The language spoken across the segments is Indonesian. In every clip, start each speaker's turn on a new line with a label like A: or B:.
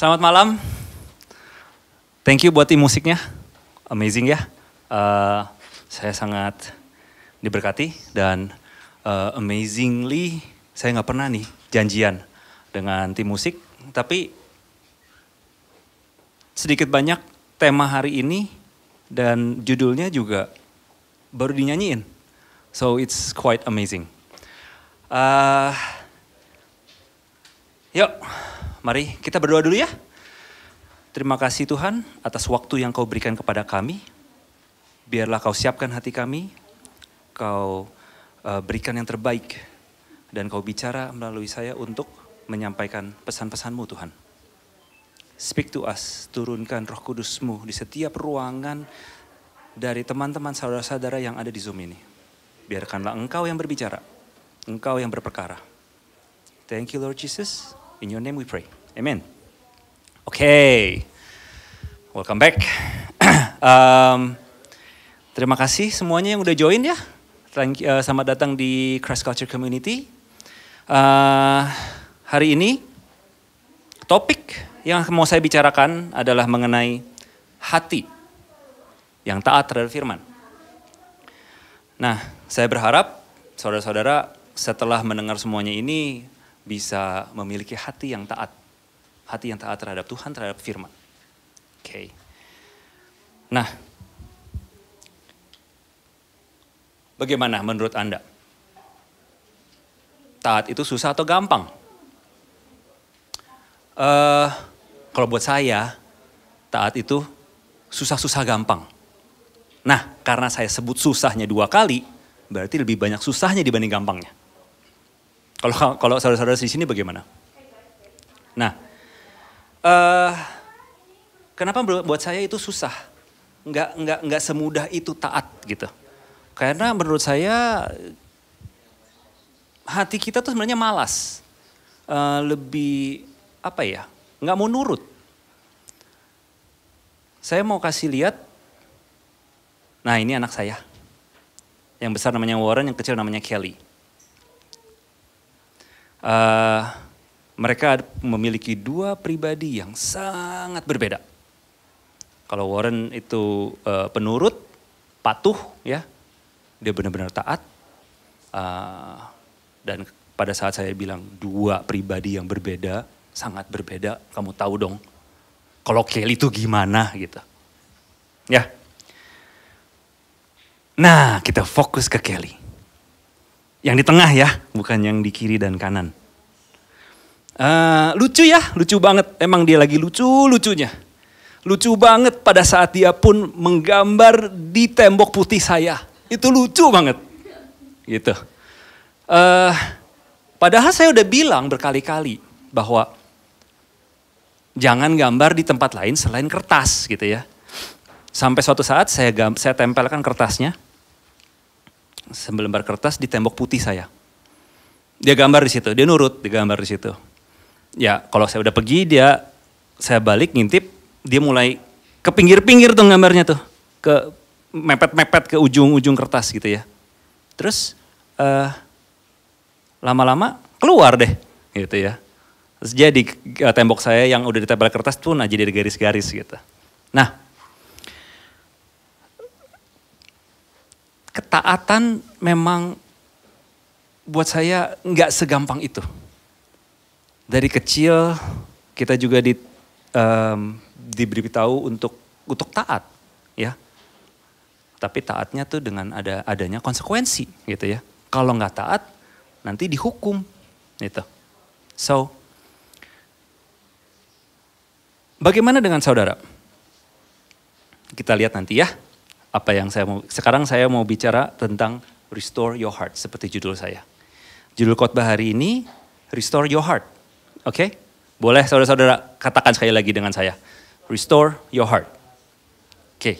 A: Selamat malam. Thank you buat tim musiknya. Amazing ya. Saya sangat diberkati dan amazingly saya nggak pernah nih janjian dengan tim musik. Tapi sedikit banyak tema hari ini dan judulnya juga baru dinyanyiin. So it's quite amazing. Yuk, mari kita berdoa dulu ya. Terima kasih Tuhan atas waktu yang kau berikan kepada kami. Biarlah kau siapkan hati kami, kau berikan yang terbaik. Dan kau bicara melalui saya untuk menyampaikan pesan-pesanmu Tuhan. Speak to us, turunkan roh kudusmu di setiap ruangan dari teman-teman saudara-saudara yang ada di Zoom ini. Biarkanlah engkau yang berbicara, engkau yang berperkara. Thank you Lord Jesus, in your name we pray, amen. Oke, welcome back. Terima kasih semuanya yang udah join ya. Selamat datang di Christ Culture Community. Hari ini topik yang mau saya bicarakan adalah mengenai hati yang taat terhadap firman. Nah, saya berharap saudara-saudara setelah mendengar semuanya ini bisa memiliki hati yang taat. Hati yang taat terhadap Tuhan, terhadap firman. Oke. Nah, bagaimana menurut Anda? Taat itu susah atau gampang? Kalau buat saya, taat itu susah-susah gampang. Nah, karena saya sebut susahnya 2 kali, berarti lebih banyak susahnya dibanding gampangnya. Kalau saudara-saudara di sini bagaimana? Nah, kenapa buat saya itu susah? Nggak semudah itu taat gitu. Karena menurut saya hati kita tuh sebenarnya malas, lebih apa ya? Nggak mau nurut. Saya mau kasih lihat. Nah ini anak saya, yang besar namanya Warren, yang kecil namanya Kelly. Mereka memiliki 2 pribadi yang sangat berbeda. Kalau Warren itu penurut, patuh ya, dia benar-benar taat. Dan pada saat saya bilang 2 pribadi yang berbeda, sangat berbeda, kamu tahu dong. Kalau Kelly itu gimana gitu. Ya. Nah kita fokus ke Kelly. Yang di tengah ya, bukan yang di kiri dan kanan. Lucu ya, lucu banget. Emang dia lagi lucu-lucunya. Lucu banget pada saat dia pun menggambar di tembok putih saya. Itu lucu banget. Gitu. Padahal saya udah bilang berkali-kali bahwa jangan gambar di tempat lain selain kertas gitu ya. Sampai suatu saat saya tempelkan kertasnya. Selembar kertas di tembok putih saya. Dia gambar di situ, dia nurut, dia gambar di situ. Ya kalau saya udah pergi saya balik ngintip, dia mulai ke pinggir-pinggir tuh gambarnya tuh. Ke mepet-mepet ke ujung-ujung kertas gitu ya. Terus lama-lama keluar deh gitu ya. Terus jadi tembok saya yang udah ditempel kertas tuh jadi garis-garis gitu. Nah, ketaatan memang buat saya nggak segampang itu. Dari kecil kita juga diberitahu untuk taat, ya. Tapi taatnya tuh dengan adanya konsekuensi, gitu ya. Kalau nggak taat, nanti dihukum, gitu. So, bagaimana dengan saudara? Kita lihat nanti ya. Apa yang sekarang saya mau bicara tentang restore your heart, seperti judul saya. Judul khotbah hari ini, restore your heart. Oke? Boleh saudara-saudara katakan sekali lagi dengan saya. Restore your heart. Oke.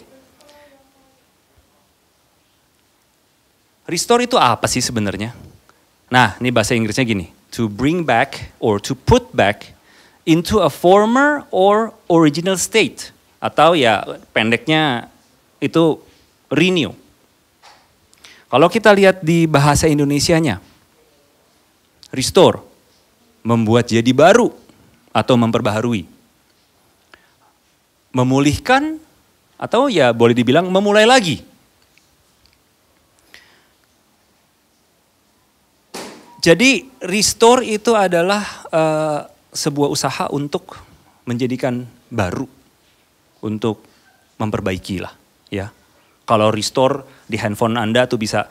A: Restore itu apa sih sebenarnya? Nah, ini bahasa Inggrisnya gini. To bring back or to put back into a former or original state. Atau ya pendeknya itu renew. Kalau kita lihat di bahasa Indonesianya, restore, membuat jadi baru atau memperbaharui. memulihkan, atau ya boleh dibilang memulai lagi. Jadi restore itu adalah sebuah usaha untuk menjadikan baru, untuk memperbaiki lah ya. Kalau restore di handphone Anda tuh bisa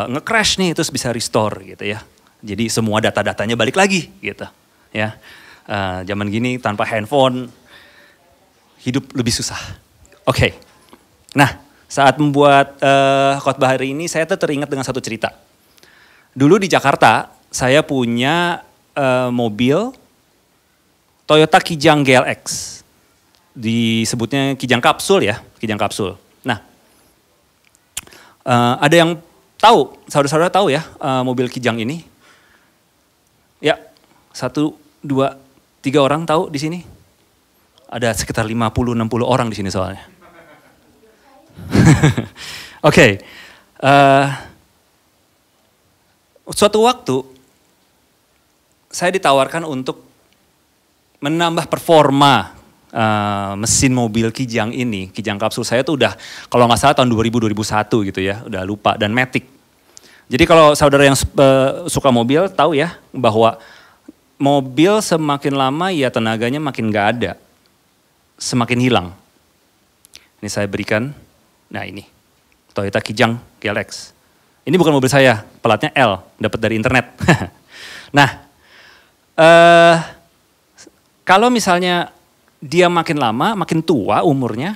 A: nge-crash nih, terus bisa restore gitu ya. Jadi semua data-datanya balik lagi gitu ya. Zaman gini tanpa handphone hidup lebih susah. Oke. Nah, saat membuat khotbah hari ini saya tuh teringat dengan satu cerita. Dulu di Jakarta saya punya mobil Toyota Kijang GLX. Disebutnya Kijang Kapsul ya, Kijang Kapsul. Nah, ada yang tahu, saudara-saudara tahu ya mobil Kijang ini? Ya, 1, 2, 3 orang tahu di sini? Ada sekitar 50-60 orang di sini soalnya. Oke. Suatu waktu saya ditawarkan untuk menambah performa mesin mobil Kijang ini. Kijang Kapsul saya tuh udah kalau nggak salah tahun 2000-2001 gitu ya, udah lupa, dan Matic. Jadi kalau saudara yang suka mobil tahu ya bahwa mobil semakin lama ya tenaganya makin nggak ada, semakin hilang. Ini saya berikan, nah ini Toyota Kijang GLX. Ini bukan mobil saya, pelatnya L, dapat dari internet. Nah, kalau misalnya dia makin lama, makin tua umurnya,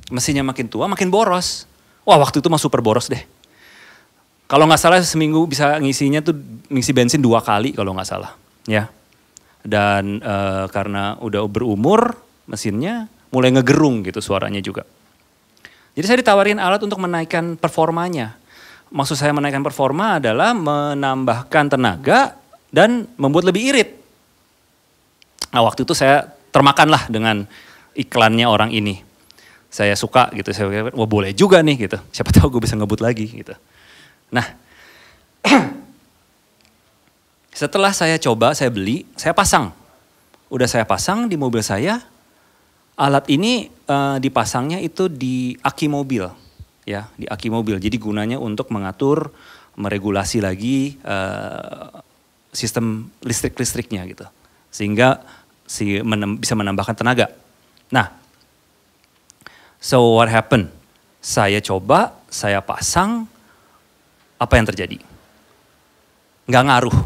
A: mesinnya makin tua, makin boros. Wah, waktu itu mah super boros deh. Kalau nggak salah seminggu bisa ngisi bensin 2 kali kalau nggak salah, ya. Dan karena udah berumur, mesinnya mulai ngegerung gitu suaranya juga. Jadi saya ditawarin alat untuk menaikkan performanya. Maksud saya menaikkan performa adalah menambahkan tenaga dan membuat lebih irit. Nah, waktu itu saya termakanlah dengan iklannya orang ini. Saya suka gitu, saya pikir, wah boleh juga nih gitu. Siapa tahu gue bisa ngebut lagi gitu. Nah, setelah saya coba, saya beli, saya pasang. Udah saya pasang di mobil saya, alat ini dipasangnya itu di aki mobil. Ya, di aki mobil. Jadi gunanya untuk mengatur, meregulasi lagi sistem listriknya gitu. Sehingga bisa menambahkan tenaga. Nah, so what happened? Saya coba, saya pasang, apa yang terjadi? Nggak ngaruh.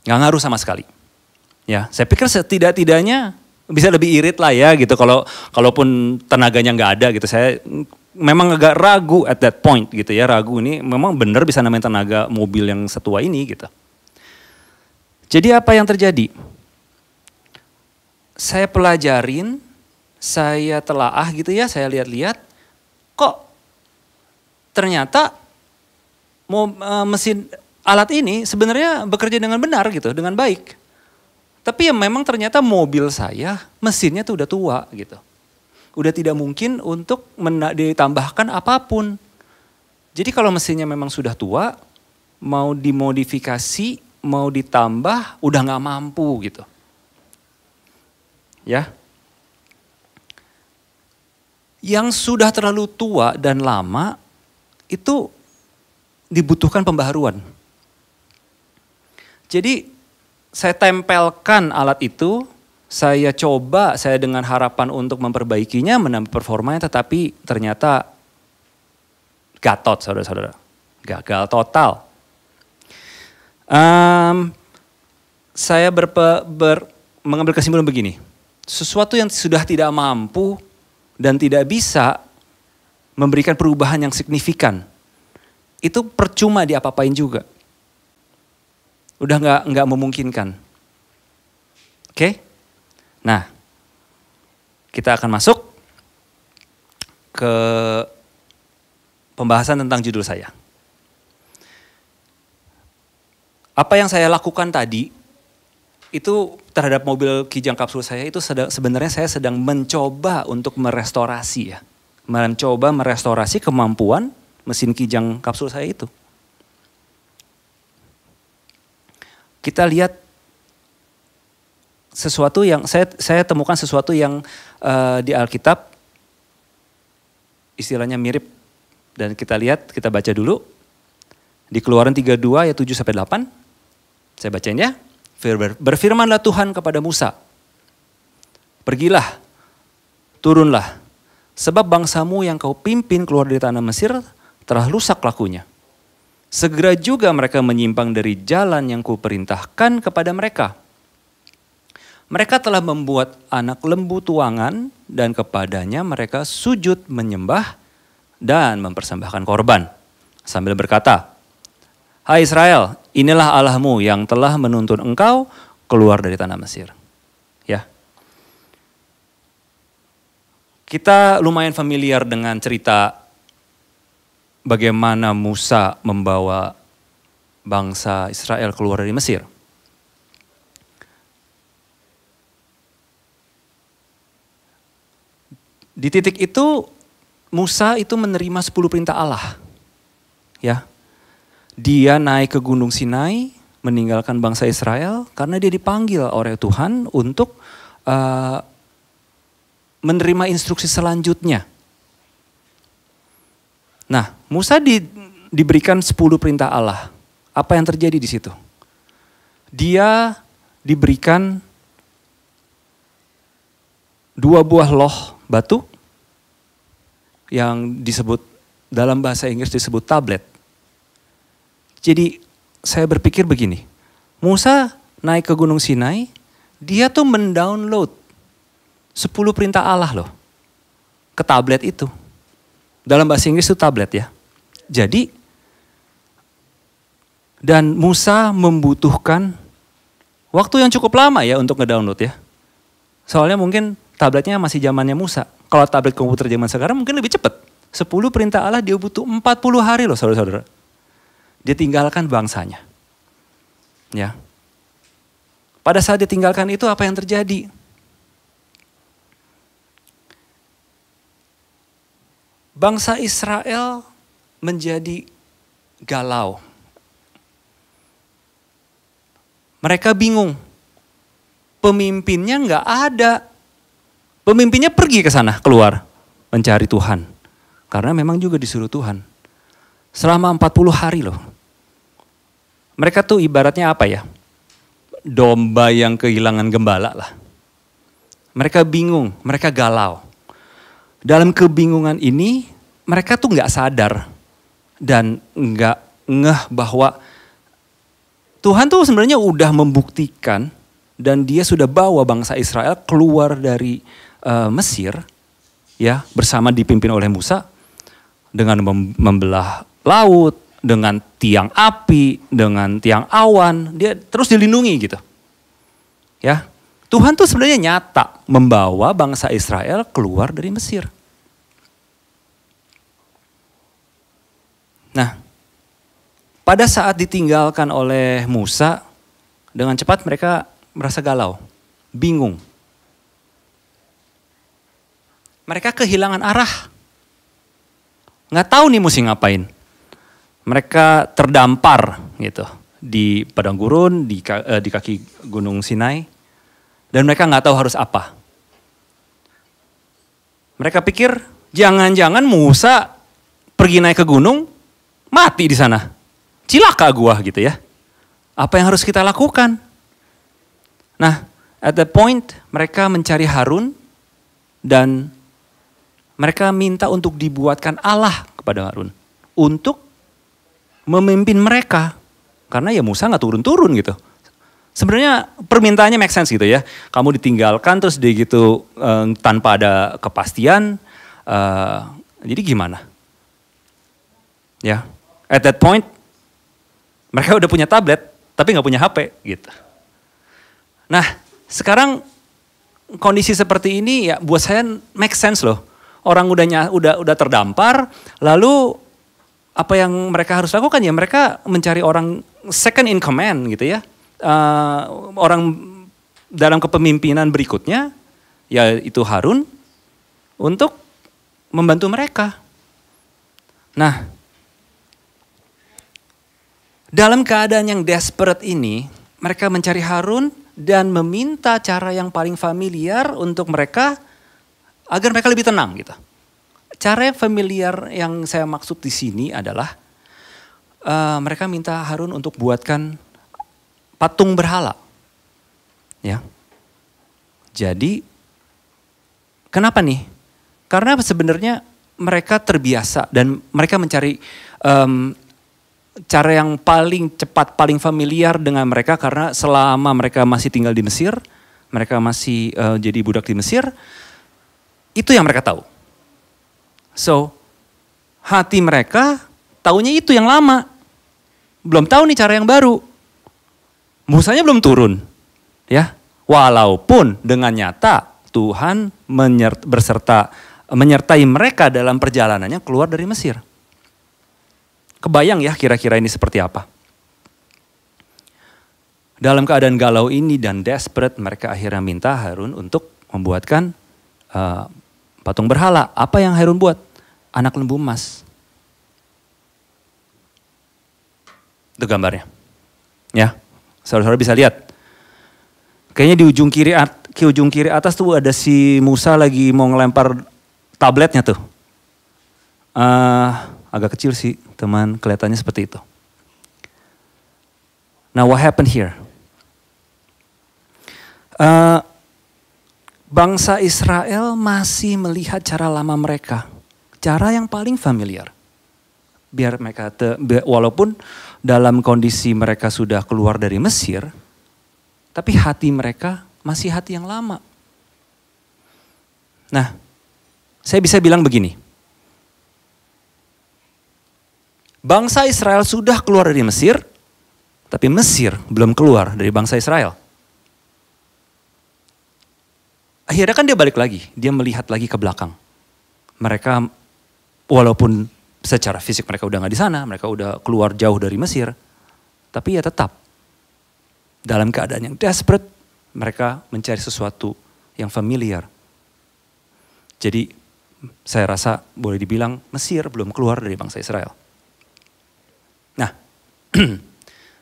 A: Nggak ngaruh sama sekali. Ya, saya pikir setidak-tidaknya bisa lebih irit lah ya gitu, kalaupun tenaganya nggak ada gitu. Saya memang agak ragu at that point gitu ya, ragu ini memang benar bisa namain tenaga mobil yang setua ini gitu. Jadi apa yang terjadi? Saya pelajarin, saya telaah gitu ya, saya lihat-lihat, kok ternyata mesin alat ini sebenarnya bekerja dengan benar gitu, dengan baik. Tapi ya memang ternyata mobil saya mesinnya tuh udah tua gitu. Udah tidak mungkin untuk ditambahkan apapun. Jadi kalau mesinnya memang sudah tua, mau dimodifikasi, mau ditambah, udah gak mampu gitu. Ya. Yang sudah terlalu tua dan lama, itu dibutuhkan pembaharuan. Jadi saya tempelkan alat itu, saya coba, saya dengan harapan untuk memperbaikinya, menambah performanya, tetapi ternyata gatot saudara-saudara. Gagal total. Saya mengambil kesimpulan begini, sesuatu yang sudah tidak mampu dan tidak bisa memberikan perubahan yang signifikan, itu percuma diapa-apain juga. Udah nggak memungkinkan. Oke? Nah, kita akan masuk ke pembahasan tentang judul saya. Apa yang saya lakukan tadi, itu terhadap mobil Kijang Kapsul saya itu sebenarnya saya sedang mencoba untuk merestorasi ya. Mencoba merestorasi kemampuan mesin Kijang Kapsul saya itu. Kita lihat sesuatu yang saya temukan sesuatu yang di Alkitab istilahnya mirip, dan kita lihat, kita baca dulu di Keluaran 32 ayat 7 sampai 8. Saya bacain ya. Berfirmanlah Tuhan kepada Musa, pergilah, turunlah, sebab bangsamu yang kau pimpin keluar dari tanah Mesir telah rusak lakunya. Segera juga mereka menyimpang dari jalan yang kuperintahkan kepada mereka. Mereka telah membuat anak lembu tuangan dan kepadanya mereka sujud menyembah dan mempersembahkan korban. Sambil berkata, hai Israel, inilah Allahmu yang telah menuntun engkau keluar dari tanah Mesir. Ya. Kita lumayan familiar dengan cerita bagaimana Musa membawa bangsa Israel keluar dari Mesir. Di titik itu Musa itu menerima 10 perintah Allah. Ya. Dia naik ke Gunung Sinai, meninggalkan bangsa Israel karena dia dipanggil oleh Tuhan untuk menerima instruksi selanjutnya. Nah, Musa diberikan 10 perintah Allah. Apa yang terjadi di situ? Dia diberikan 2 buah loh batu yang disebut dalam bahasa Inggris disebut tablet. Jadi saya berpikir begini, Musa naik ke Gunung Sinai, dia tuh mendownload 10 perintah Allah loh ke tablet itu. Dalam bahasa Inggris itu tablet ya. Jadi, dan Musa membutuhkan waktu yang cukup lama ya untuk ngedownload ya. Soalnya mungkin tabletnya masih zamannya Musa. Kalau tablet komputer zaman sekarang mungkin lebih cepat. 10 perintah Allah dia butuh 40 hari loh saudara-saudara. Dia tinggalkan bangsanya. Ya. Pada saat ditinggalkan itu apa yang terjadi? Bangsa Israel menjadi galau. Mereka bingung. Pemimpinnya nggak ada. Pemimpinnya pergi ke sana, keluar mencari Tuhan. Karena memang juga disuruh Tuhan. Selama 40 hari loh. Mereka tuh ibaratnya apa ya? Domba yang kehilangan gembala lah. Mereka bingung, mereka galau. Dalam kebingungan ini mereka tuh nggak sadar dan nggak ngeh bahwa Tuhan tuh sebenarnya udah membuktikan dan dia sudah bawa bangsa Israel keluar dari Mesir ya bersama dipimpin oleh Musa dengan membelah laut, dengan tiang api, dengan tiang awan, dia terus dilindungi gitu. Ya. Tuhan tuh sebenarnya nyata membawa bangsa Israel keluar dari Mesir. Nah, pada saat ditinggalkan oleh Musa, dengan cepat mereka merasa galau, bingung. Mereka kehilangan arah. Nggak tahu nih mesti ngapain. Mereka terdampar gitu di padang gurun, di kaki Gunung Sinai. Dan mereka nggak tahu harus apa. Mereka pikir jangan-jangan Musa pergi naik ke gunung, mati di sana. Cilaka gua gitu ya. Apa yang harus kita lakukan? Nah, at that point mereka mencari Harun dan mereka minta untuk dibuatkan Allah kepada Harun. Untuk memimpin mereka. Karena ya Musa gak turun-turun gitu. Sebenarnya permintaannya make sense gitu ya. Kamu ditinggalkan terus dia gitu tanpa ada kepastian. Jadi gimana? Ya, at that point mereka udah punya tablet tapi gak punya HP gitu. Nah sekarang kondisi seperti ini ya buat saya make sense loh. Orang udah terdampar, lalu apa yang mereka harus lakukan ya mereka mencari orang second in command gitu ya. Orang dalam kepemimpinan berikutnya, yaitu Harun, untuk membantu mereka. Nah, dalam keadaan yang desperate ini, mereka mencari Harun dan meminta cara yang paling familiar untuk mereka agar mereka lebih tenang gitu. Cara yang familiar yang saya maksud di sini adalah mereka minta Harun untuk buatkan patung berhala. Ya. Jadi kenapa nih? Karena sebenarnya mereka terbiasa dan mereka mencari cara yang paling cepat, paling familiar dengan mereka karena selama mereka masih tinggal di Mesir, mereka masih jadi budak di Mesir, itu yang mereka tahu. So, hati mereka taunya itu yang lama. Belum tahu nih cara yang baru. Musanya belum turun. Ya, walaupun dengan nyata Tuhan menyertai mereka dalam perjalanannya keluar dari Mesir. Kebayang ya kira-kira ini seperti apa? Dalam keadaan galau ini dan desperate, mereka akhirnya minta Harun untuk membuatkan patung berhala. Apa yang Harun buat? Anak lembu emas. Itu gambarnya. Ya, saudara-saudara bisa lihat. Kayaknya di ujung kiri atas tuh ada si Musa lagi mau ngelempar tabletnya tuh. Agak kecil sih teman, kelihatannya seperti itu. Now what happened here? Bangsa Israel masih melihat cara lama mereka. Cara yang paling familiar. Biar mereka, walaupun dalam kondisi mereka sudah keluar dari Mesir, tapi hati mereka masih hati yang lama. Nah, saya bisa bilang begini. Bangsa Israel sudah keluar dari Mesir, tapi Mesir belum keluar dari bangsa Israel. Akhirnya kan dia balik lagi, dia melihat lagi ke belakang. Mereka walaupun secara fisik mereka udah gak di sana, mereka udah keluar jauh dari Mesir, tapi ya tetap dalam keadaan yang desperate, mereka mencari sesuatu yang familiar. Jadi saya rasa boleh dibilang Mesir belum keluar dari bangsa Israel. Nah,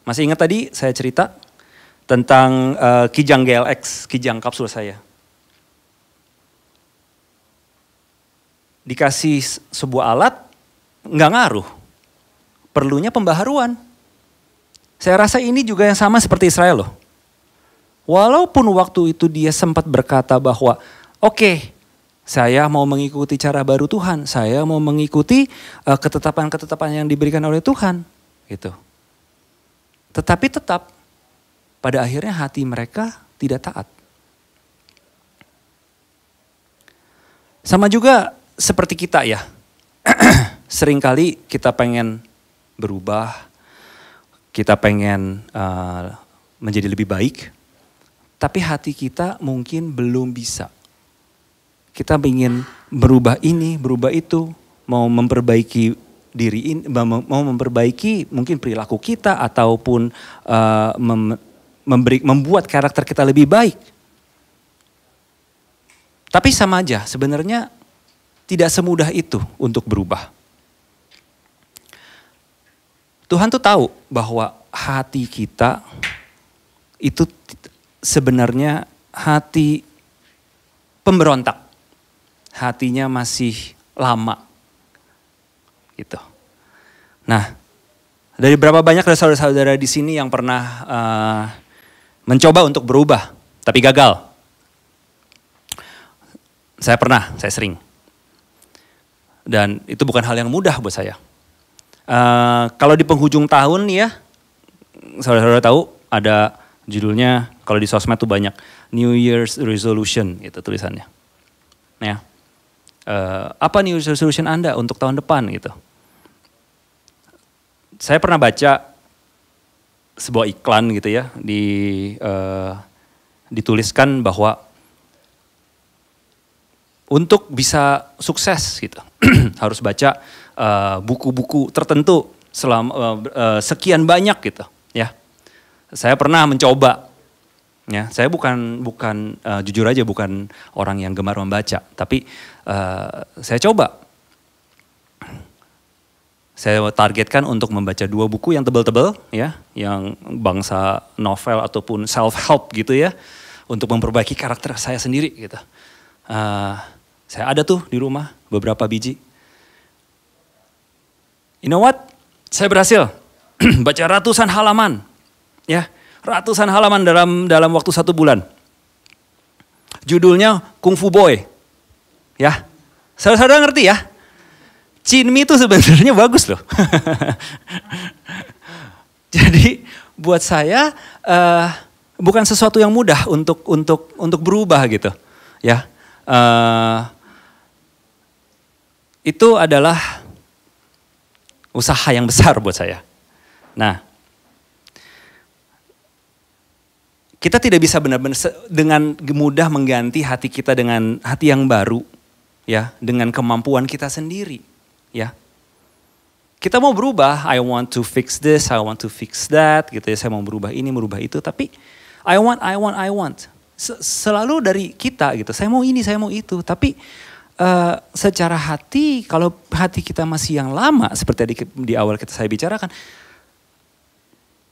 A: masih ingat tadi saya cerita tentang Kijang GLX, Kijang kapsul saya. Dikasih sebuah alat, nggak ngaruh. Perlunya pembaharuan. Saya rasa ini juga yang sama seperti Israel loh. Walaupun waktu itu dia sempat berkata bahwa oke, saya mau mengikuti cara baru Tuhan. Saya mau mengikuti ketetapan-ketetapan yang diberikan oleh Tuhan. Gitu. Tetapi tetap pada akhirnya hati mereka tidak taat. Sama juga seperti kita ya. Seringkali kita pengen berubah. Kita pengen menjadi lebih baik. Tapi hati kita mungkin belum bisa. Kita ingin berubah ini, berubah itu. Mau memperbaiki diri ini, mau memperbaiki mungkin perilaku kita. Ataupun membuat karakter kita lebih baik. Tapi sama aja sebenarnya tidak semudah itu untuk berubah. Tuhan tuh tahu bahwa hati kita itu sebenarnya hati pemberontak. Hatinya masih lama. Gitu. Nah, dari berapa banyak saudara-saudara di sini yang pernah mencoba untuk berubah tapi gagal? Saya pernah, saya sering. Dan itu bukan hal yang mudah buat saya. Kalau di penghujung tahun nih ya, saudara-saudara tahu ada judulnya, kalau di sosmed tuh banyak, New Year's Resolution gitu tulisannya. Ya, apa New Year's Resolution Anda untuk tahun depan gitu. Saya pernah baca sebuah iklan gitu ya, dituliskan bahwa untuk bisa sukses gitu, harus baca buku-buku tertentu selama sekian banyak gitu ya. Saya pernah mencoba ya, saya bukan jujur aja bukan orang yang gemar membaca, tapi saya coba. Saya targetkan untuk membaca 2 buku yang tebal-tebal ya, yang bangsa novel ataupun self-help gitu ya, untuk memperbaiki karakter saya sendiri gitu. Saya ada tuh di rumah beberapa biji. You know what? Saya berhasil baca ratusan halaman ya, ratusan halaman dalam waktu 1 bulan. Judulnya Kung Fu Boy ya. Saudara ngerti ya? Cinmi itu sebenarnya bagus loh. Jadi buat saya bukan sesuatu yang mudah untuk berubah gitu, ya. Itu adalah usaha yang besar buat saya. Nah, kita tidak bisa benar-benar dengan mudah mengganti hati kita dengan hati yang baru, ya, dengan kemampuan kita sendiri. Ya, kita mau berubah, I want to fix this, I want to fix that, gitu ya. Saya mau berubah ini, merubah itu, tapi I want. Selalu dari kita gitu. Saya mau ini, saya mau itu. Tapi secara hati, kalau hati kita masih yang lama, seperti di awal saya bicarakan,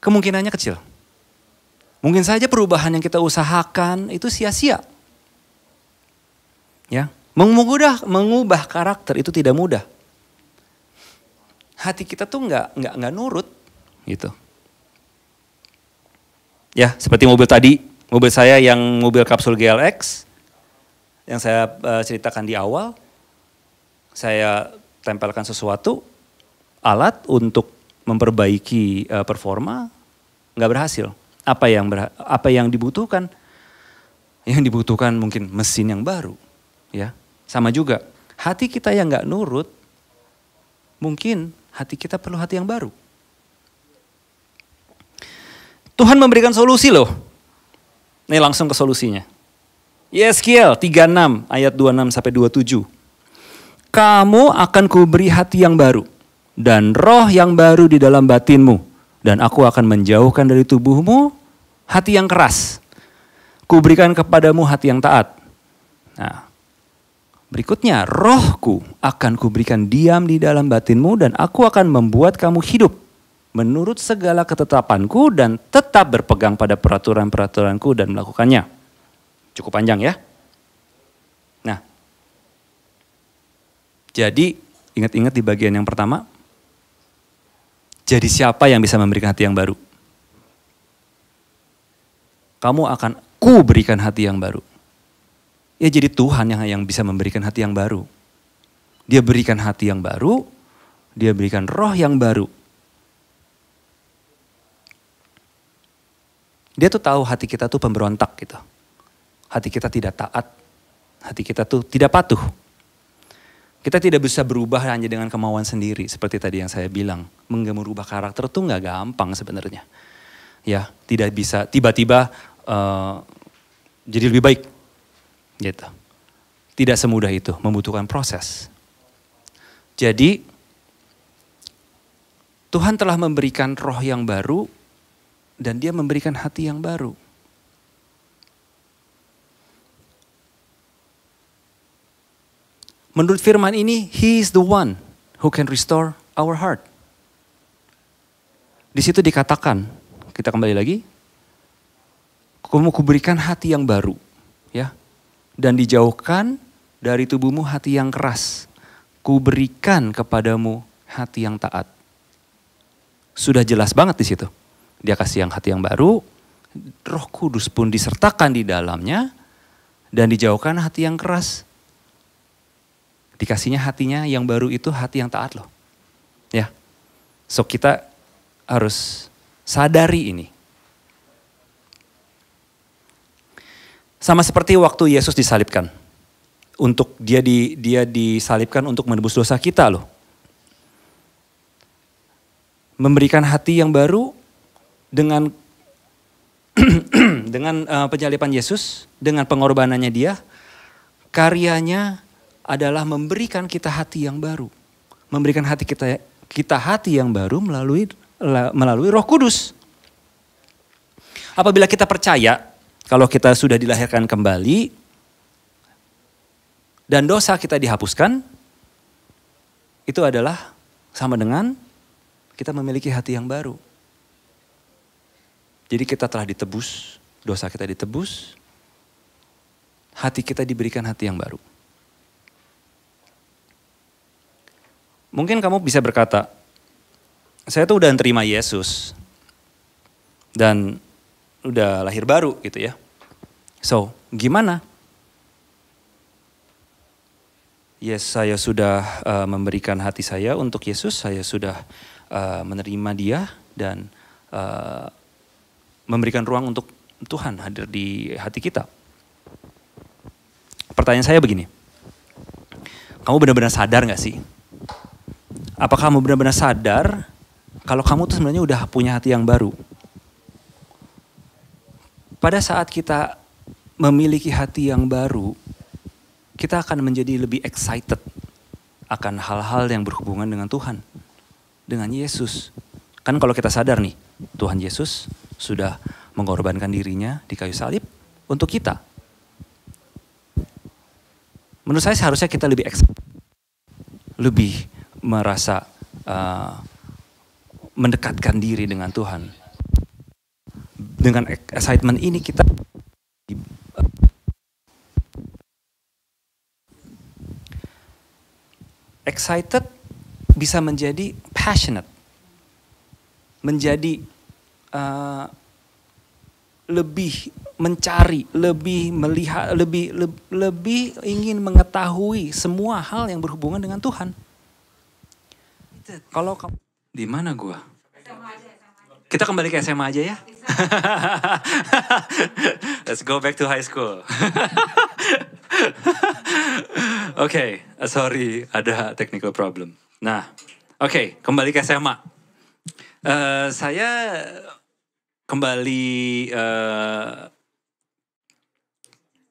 A: kemungkinannya kecil. Mungkin saja perubahan yang kita usahakan itu sia-sia. Ya, mengubah karakter itu tidak mudah. Hati kita tuh nggak nurut gitu. Ya, seperti mobil tadi, mobil saya yang mobil kapsul GLX yang saya ceritakan di awal, saya tempelkan sesuatu alat untuk memperbaiki performa, nggak berhasil. Apa yang dibutuhkan? Yang dibutuhkan mungkin mesin yang baru, ya. Sama juga, hati kita yang nggak nurut, mungkin hati kita perlu hati yang baru. Tuhan memberikan solusi loh. Nih langsung ke solusinya. Yeskiel 36 ayat 26 sampai 27. Kamu akan kuberi hati yang baru dan roh yang baru di dalam batinmu, dan aku akan menjauhkan dari tubuhmu hati yang keras. Kuberikan kepadamu hati yang taat. Nah, berikutnya, rohku akan kuberikan diam di dalam batinmu dan aku akan membuat kamu hidup menurut segala ketetapanku dan tetap berpegang pada peraturan-peraturanku dan melakukannya. Cukup panjang ya. Nah, jadi ingat-ingat di bagian yang pertama, jadi siapa yang bisa memberikan hati yang baru? Kamu akan kuberikan hati yang baru. Ya jadi Tuhan yang bisa memberikan hati yang baru. Dia berikan hati yang baru, dia berikan roh yang baru. Dia tuh tahu hati kita tuh pemberontak gitu. Hati kita tidak taat, hati kita tuh tidak patuh. Kita tidak bisa berubah hanya dengan kemauan sendiri. Seperti tadi yang saya bilang, merubah karakter tuh gak gampang sebenarnya. Ya, tidak bisa tiba-tiba jadi lebih baik. Gitu. Tidak semudah itu, membutuhkan proses. Jadi Tuhan telah memberikan roh yang baru dan dia memberikan hati yang baru. Menurut firman ini, He is the one who can restore our heart. Di situ dikatakan, kita kembali lagi, kamu kuberikan hati yang baru, ya. Dan dijauhkan dari tubuhmu hati yang keras. Kuberikan kepadamu hati yang taat. Sudah jelas banget di situ. Dia kasih yang hati yang baru, Roh Kudus pun disertakan di dalamnya, dan dijauhkan hati yang keras. Dikasihnya hatinya yang baru itu hati yang taat loh. Ya. So kita harus sadari ini. Sama seperti waktu Yesus disalibkan. Dia disalibkan untuk menebus dosa kita loh. Memberikan hati yang baru dengan penyaliban Yesus, dengan pengorbanannya dia, karyanya adalah memberikan kita hati yang baru. Memberikan hati kita hati yang baru melalui Roh Kudus. Apabila kita percaya, kalau kita sudah dilahirkan kembali dan dosa kita dihapuskan, itu adalah sama dengan kita memiliki hati yang baru. Jadi kita telah ditebus, dosa kita ditebus, hati kita diberikan hati yang baru. Mungkin kamu bisa berkata, saya tuh udah terima Yesus dan udah lahir baru gitu ya. So, gimana? Yes, saya sudah memberikan hati saya untuk Yesus, saya sudah menerima Dia dan memberikan ruang untuk Tuhan hadir di hati kita. Pertanyaan saya begini, kamu benar-benar sadar gak sih? Apakah kamu benar-benar sadar kalau kamu tuh sebenarnya udah punya hati yang baru? Pada saat kita memiliki hati yang baru, kita akan menjadi lebih excited akan hal-hal yang berhubungan dengan Tuhan, dengan Yesus. Kan kalau kita sadar nih, Tuhan Yesus sudah mengorbankan dirinya di kayu salib untuk kita. Menurut saya seharusnya kita lebih excited, lebih merasa mendekatkan diri dengan Tuhan. Dengan excitement ini kita excited bisa menjadi passionate, menjadi lebih mencari, lebih melihat, lebih ingin mengetahui semua hal yang berhubungan dengan Tuhan. Kalau kamu di mana gua? Kita kembali ke SMA aja ya. Let's go back to high school. Oke, sorry ada technical problem. Nah, oke, kembali ke SMA. Saya kembali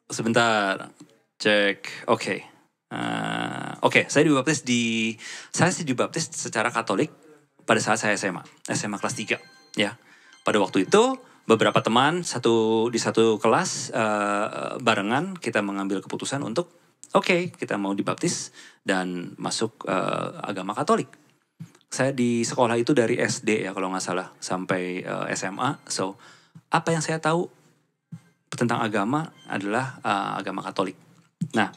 A: sebentar cek. Oke, saya dibaptis secara Katolik pada saat saya SMA kelas 3 ya. Pada waktu itu beberapa teman di satu kelas barengan kita mengambil keputusan untuk kita mau dibaptis dan masuk agama Katolik. Saya di sekolah itu dari SD ya kalau nggak salah sampai SMA. So apa yang saya tahu tentang agama adalah agama Katolik. Nah,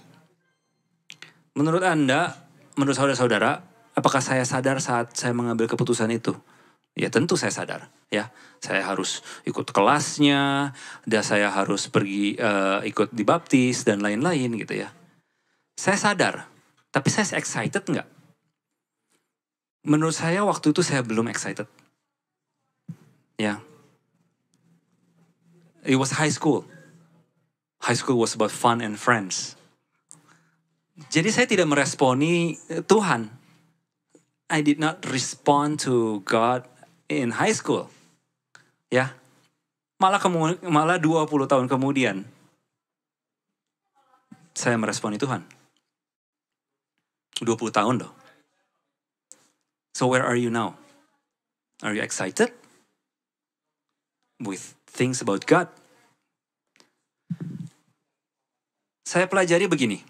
A: menurut Anda, menurut saudara-saudara, apakah saya sadar saat saya mengambil keputusan itu? Ya tentu saya sadar. Ya, saya harus ikut kelasnya, dan saya harus pergi ikut dibaptis dan lain-lain gitu ya. Saya sadar, tapi saya excited nggak? Menurut saya waktu itu saya belum excited. Ya, it was high school. High school was about fun and friends. Jadi saya tidak meresponi Tuhan. I did not respond to God in high school. Ya, malah 20 tahun kemudian saya meresponi Tuhan. 20 tahun loh. So where are you now? Are you excited with things about God? Saya pelajari begini.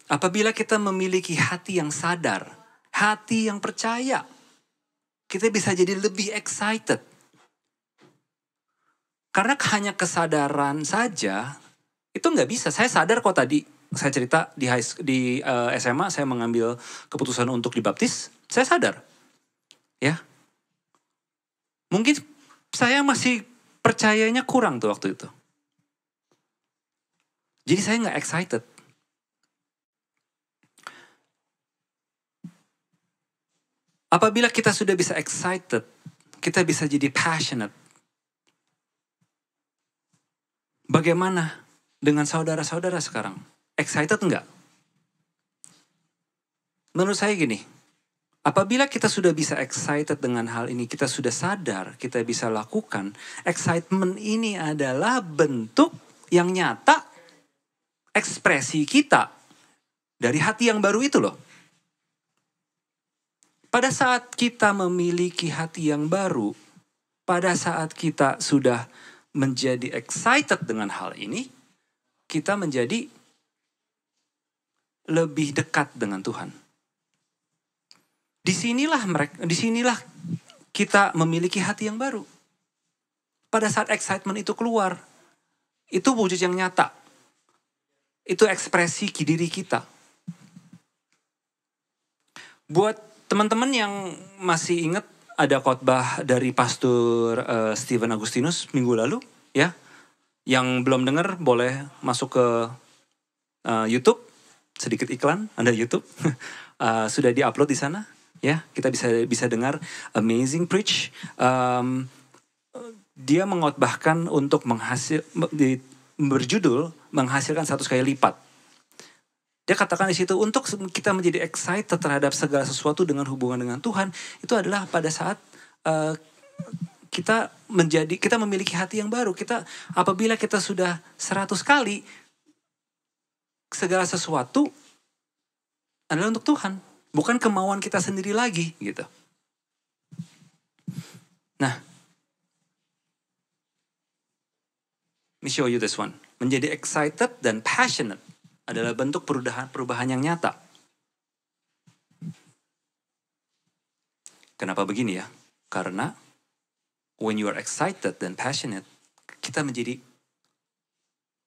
A: Apabila kita memiliki hati yang sadar, hati yang percaya, kita bisa jadi lebih excited. Karena hanya kesadaran saja, itu nggak bisa. Saya sadar kok tadi, saya cerita di SMA, saya mengambil keputusan untuk dibaptis, saya sadar. Ya, mungkin saya masih percayanya kurang tuh waktu itu. Jadi saya nggak excited. Apabila kita sudah bisa excited, kita bisa jadi passionate. Bagaimana dengan saudara-saudara sekarang? Excited enggak? Menurut saya gini, apabila kita sudah bisa excited dengan hal ini, kita sudah sadar, kita bisa lakukan, excitement ini adalah bentuk yang nyata, ekspresi kita dari hati yang baru itu loh. Pada saat kita memiliki hati yang baru, pada saat kita sudah menjadi excited dengan hal ini, kita menjadi lebih dekat dengan Tuhan. Disinilah kita memiliki hati yang baru. Pada saat excitement itu keluar, itu wujud yang nyata. Itu ekspresi diri kita. Buat teman-teman yang masih ingat ada khotbah dari Pastor Stephen Agustinus minggu lalu, ya. Yang belum dengar boleh masuk ke YouTube, sedikit iklan, Anda YouTube. Sudah diupload di sana, ya. Kita bisa dengar Amazing Preach. Dia mengkhotbahkan untuk berjudul menghasilkan 100 kali lipat. Dia katakan di situ untuk kita menjadi excited terhadap segala sesuatu dengan hubungan dengan Tuhan itu adalah pada saat kita memiliki hati yang baru. Apabila kita sudah 100 kali segala sesuatu adalah untuk Tuhan, bukan kemauan kita sendiri lagi gitu. Nah, let me show you this one. Menjadi excited dan passionate adalah bentuk perubahan yang nyata. Kenapa begini ya? Karena when you are excited dan passionate, kita menjadi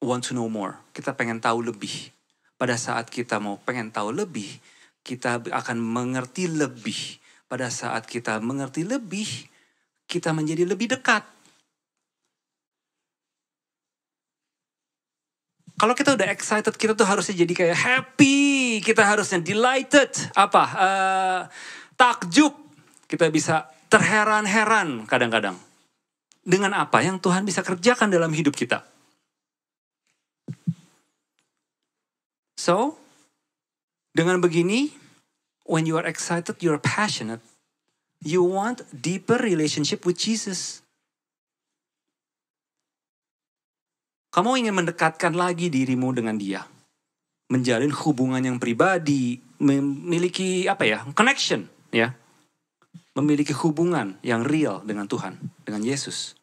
A: want to know more. Kita pengen tahu lebih. Pada saat kita mau pengen tahu lebih, kita akan mengerti lebih. Pada saat kita mengerti lebih, kita menjadi lebih dekat. Kalau kita udah excited, kita tuh harusnya jadi kayak happy. Kita harusnya delighted. Takjub. Kita bisa terheran-heran kadang-kadang. Dengan apa yang Tuhan bisa kerjakan dalam hidup kita. So, dengan begini, when you are excited, you are passionate. You want deeper relationship with Jesus. Kamu ingin mendekatkan lagi dirimu dengan Dia. Menjalin hubungan yang pribadi, memiliki connection, ya. Memiliki hubungan yang real dengan Tuhan, dengan Yesus.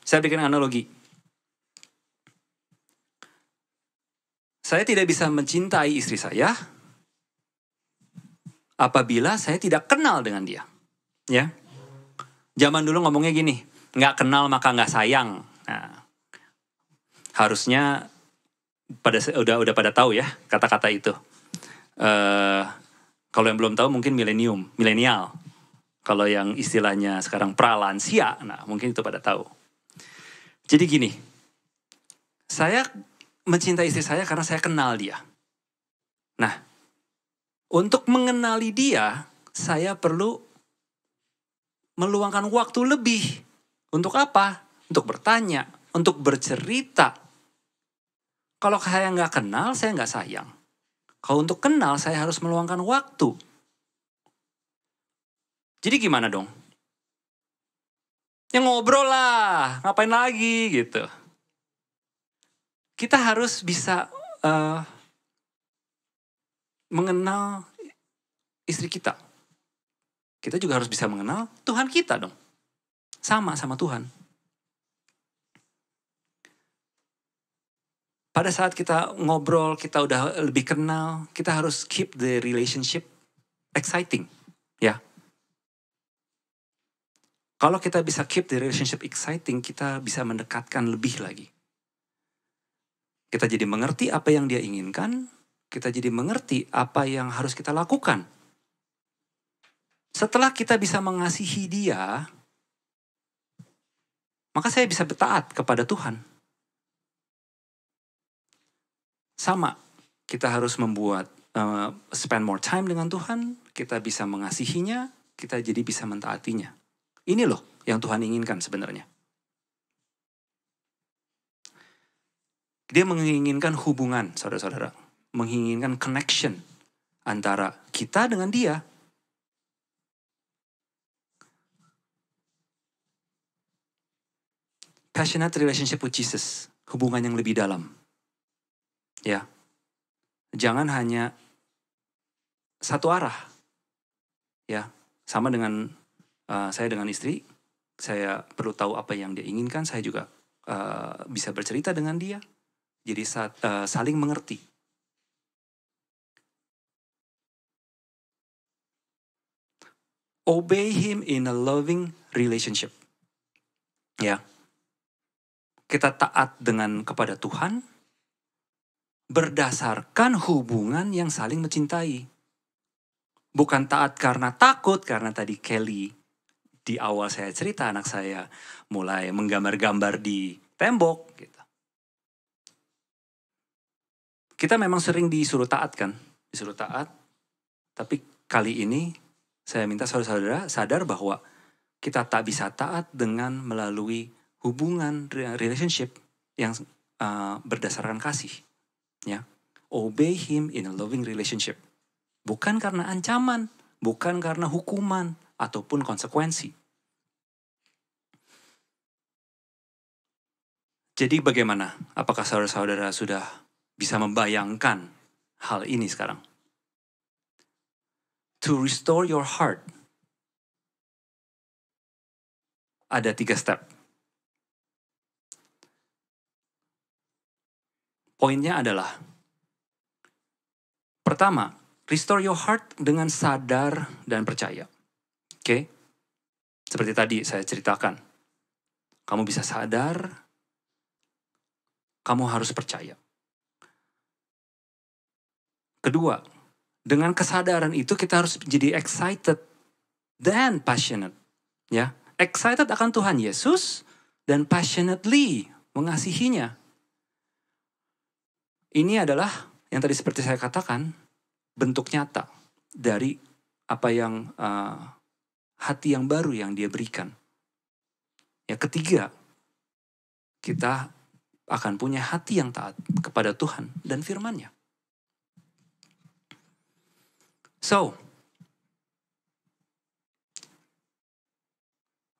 A: Saya bikin analogi. Saya tidak bisa mencintai istri saya apabila saya tidak kenal dengan dia. Ya. Zaman dulu ngomongnya gini, nggak kenal maka nggak sayang. Nah, harusnya udah pada tahu ya kata-kata itu. Kalau yang belum tahu mungkin milenial. Kalau yang istilahnya sekarang pralansia, nah mungkin itu pada tahu. Jadi gini, saya mencintai istri saya karena saya kenal dia. Nah, untuk mengenali dia, saya perlu meluangkan waktu lebih. Untuk apa? Untuk bertanya, untuk bercerita. Kalau saya nggak kenal, saya nggak sayang. Kalau untuk kenal, saya harus meluangkan waktu. Jadi gimana dong? Ya ngobrol lah, ngapain lagi gitu. Kita harus bisa mengenal istri kita. Kita juga harus bisa mengenal Tuhan kita dong. Sama Tuhan. Pada saat kita ngobrol, kita udah lebih kenal, kita harus keep the relationship exciting. Ya. Kalau kita bisa keep the relationship exciting, kita bisa mendekatkan lebih lagi. Kita jadi mengerti apa yang dia inginkan. Kita jadi mengerti apa yang harus kita lakukan. Setelah kita bisa mengasihi dia, maka saya bisa bertaat kepada Tuhan. Sama, kita harus membuat spend more time dengan Tuhan. Kita bisa mengasihinya, kita jadi bisa mentaatinya. Ini loh yang Tuhan inginkan sebenarnya. Dia menginginkan hubungan, saudara-saudara. Menginginkan connection antara kita dengan dia. Passionate relationship with Jesus. Hubungan yang lebih dalam. Ya. Jangan hanya satu arah. Ya. Sama dengan saya dengan istri. Saya perlu tahu apa yang dia inginkan. Saya juga bisa bercerita dengan dia. Jadi saling mengerti. Obey Him in a loving relationship. Ya, kita taat kepada Tuhan berdasarkan hubungan yang saling mencintai. Bukan taat karena takut, karena tadi Kelly di awal saya cerita anak saya mulai menggambar-gambar di tembok. Gitu. Kita memang sering disuruh taat kan, disuruh taat. Tapi kali ini saya minta saudara-saudara sadar bahwa kita tak bisa taat dengan melalui hubungan relationship yang berdasarkan kasih. Ya, obey Him in a loving relationship. Bukan karena ancaman, bukan karena hukuman, ataupun konsekuensi. Jadi bagaimana? Apakah saudara-saudara sudah bisa membayangkan hal ini sekarang? To restore your heart, ada 3 step. Poinnya adalah, pertama, restore your heart dengan sadar dan percaya. Oke? Seperti tadi saya ceritakan. Kamu bisa sadar, kamu harus percaya. Kedua, dengan kesadaran itu kita harus jadi excited dan passionate. Ya, excited akan Tuhan Yesus dan passionately mengasihinya. Ini adalah yang tadi seperti saya katakan, bentuk nyata dari apa yang hati yang baru yang Dia berikan. Ya, ketiga, kita akan punya hati yang taat kepada Tuhan dan firman-Nya. So,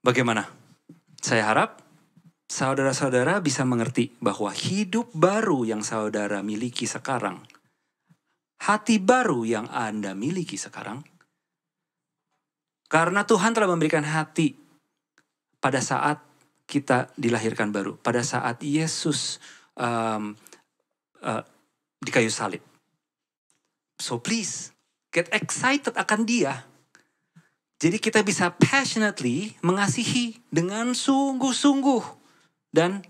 A: bagaimana? Saya harap saudara-saudara bisa mengerti bahwa hidup baru yang saudara miliki sekarang, hati baru yang Anda miliki sekarang, karena Tuhan telah memberikan hati pada saat kita dilahirkan baru, pada saat Yesus di kayu salib. So please, get excited akan Dia. Jadi kita bisa passionately mengasihi dengan sungguh-sungguh. Dan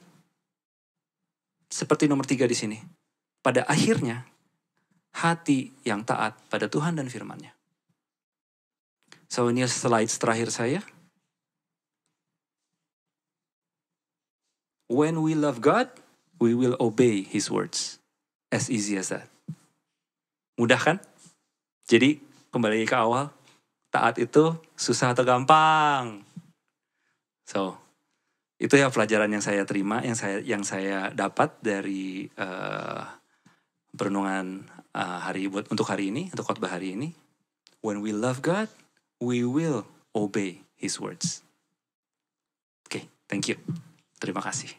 A: seperti nomor 3 di sini, pada akhirnya hati yang taat pada Tuhan dan firman-Nya. So ini slide terakhir saya. When we love God, we will obey His words. As easy as that. Mudah kan? Jadi kembali ke awal, taat itu susah atau gampang? So, itu ya pelajaran yang saya terima, yang saya dapat dari perenungan untuk hari ini, untuk khotbah hari ini. When we love God, we will obey His words. Oke, thank you. Terima kasih.